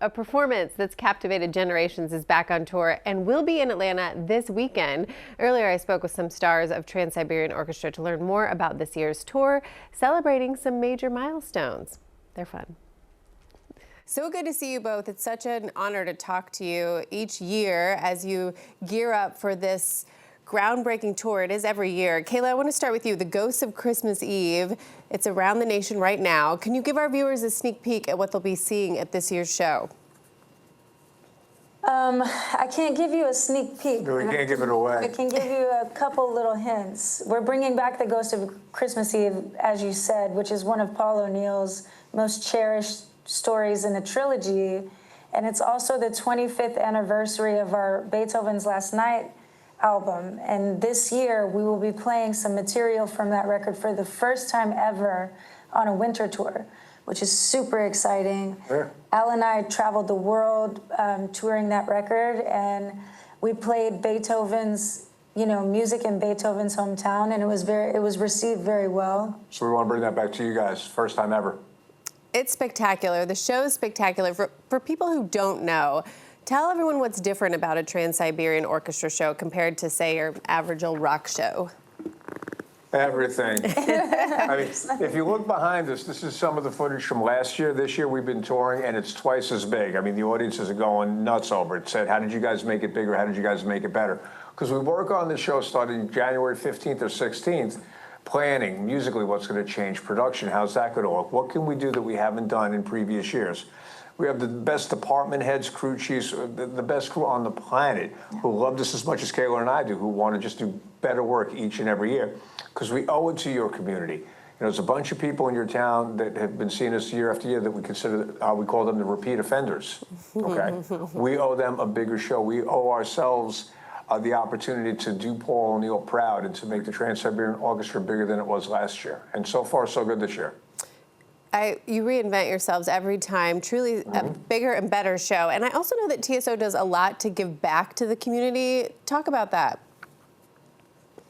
a performance that's captivated generations is back on tour and will be in Atlanta this weekend. Earlier, I spoke with some stars of Trans-Siberian Orchestra to learn more about this year's tour, celebrating some major milestones. They're fun. So good to see you both. It's such an honor to talk to you each year as you gear up for this groundbreaking tour. It is every year. Kayla, I want to start with you. The Ghosts of Christmas Eve. It's around the nation right now. Can you give our viewers a sneak peek at what they'll be seeing at this year's show? I can't give you a sneak peek. No, we can't give it away. I can give you a couple little hints. We're bringing back the Ghost of Christmas Eve, as you said, which is one of Paul O'Neill's most cherished stories in a trilogy. And it's also the 25th anniversary of our Beethoven's Last Night album. And this year, we will be playing some material from that record for the first time ever on a winter tour, which is super exciting. Sure. Al and I traveled the world touring that record, and we played Beethoven's, music in Beethoven's hometown, and it was received very well. So we want to bring that back to you guys, first time ever. It's spectacular. The show is spectacular. For people who don't know, tell everyone what's different about a Trans-Siberian Orchestra show compared to, say, your average old rock show. Everything. I mean, if you look behind us, this is some of the footage from last year. This year we've been touring, and it's twice as big. I mean, the audiences are going nuts over it. Said, how did you guys make it bigger? How did you guys make it better? Because we work on the show starting January 15th or 16th, planning musically what's going to change, production, how's that going to look? What can we do that we haven't done in previous years? We have the best department heads, crew chiefs, the best crew on the planet who love this as much as Kayla and I do, who want to just do better work each and every year, because we owe it to your community. There's a bunch of people in your town that have been seeing us year after year that we consider, we call them the repeat offenders, okay? We owe them a bigger show. We owe ourselves the opportunity to do Paul O'Neill proud and to make the Trans-Siberian Orchestra bigger than it was last year. And so far, so good this year. You reinvent yourselves every time, truly a bigger and better show. And I also know that TSO does a lot to give back to the community. Talk about that.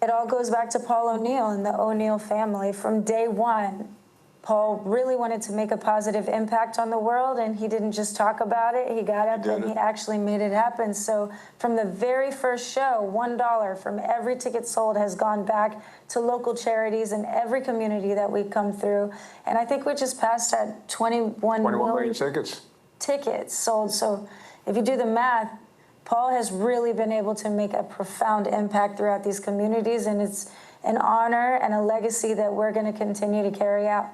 It all goes back to Paul O'Neill and the O'Neill family. From day one, Paul really wanted to make a positive impact on the world, and he didn't just talk about it. He got up and he actually made it happen. So from the very first show, $1 from every ticket sold has gone back to local charities in every community that we come through. And I think we just passed at 21 million tickets sold. So if you do the math, Paul has really been able to make a profound impact throughout these communities, and it's an honor and a legacy that we're going to continue to carry out.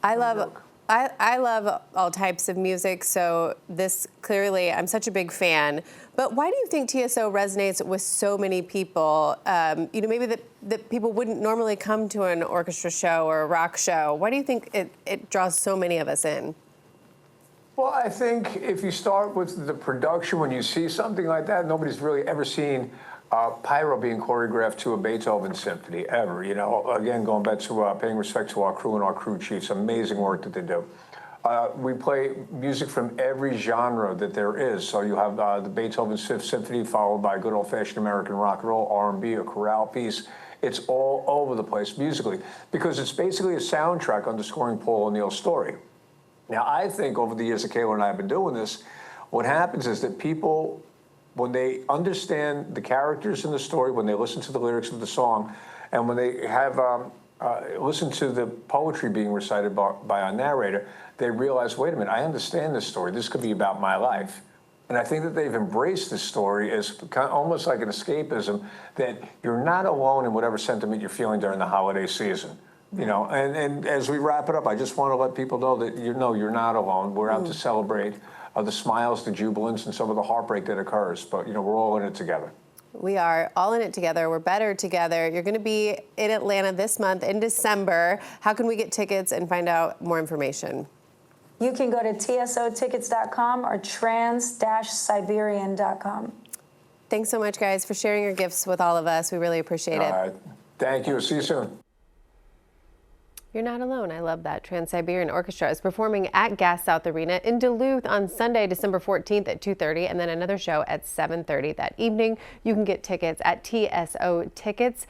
I love all types of music, so this clearly, I'm such a big fan. But why do you think TSO resonates with so many people? Maybe that people wouldn't normally come to an orchestra show or a rock show. Why do you think it draws so many of us in? Well, I think if you start with the production, when you see something like that, nobody's really ever seen pyro being choreographed to a Beethoven symphony ever. Again, going back to paying respect to our crew and our crew chiefs, amazing work that they do. We play music from every genre that there is. So you have the Beethoven's Fifth Symphony followed by good old-fashioned American rock and roll, R&B, a chorale piece. It's all over the place musically because it's basically a soundtrack underscoring Paul O'Neill's story. Now, I think over the years that Kayla and I have been doing this, what happens is that people, when they understand the characters in the story, when they listen to the lyrics of the song, and when they have listened to the poetry being recited by our narrator, they realize, wait a minute, I understand this story. This could be about my life. And I think that they've embraced this story as almost like an escapism, that you're not alone in whatever sentiment you're feeling during the holiday season. And as we wrap it up, I just want to let people know that you're not alone. We're out to celebrate the smiles, the jubilance, and some of the heartbreak that occurs. But, we're all in it together. We are all in it together. We're better together. You're going to be in Atlanta this month in December. How can we get tickets and find out more information? You can go to tsotickets.com or trans-siberian.com. Thanks so much, guys, for sharing your gifts with all of us. We really appreciate it. All right. Thank you. See you soon. You're not alone. I love that. Trans-Siberian Orchestra is performing at Gas South Arena in Duluth on Sunday, December 14th at 2:30, and then another show at 7:30 that evening. You can get tickets at tsotickets.com.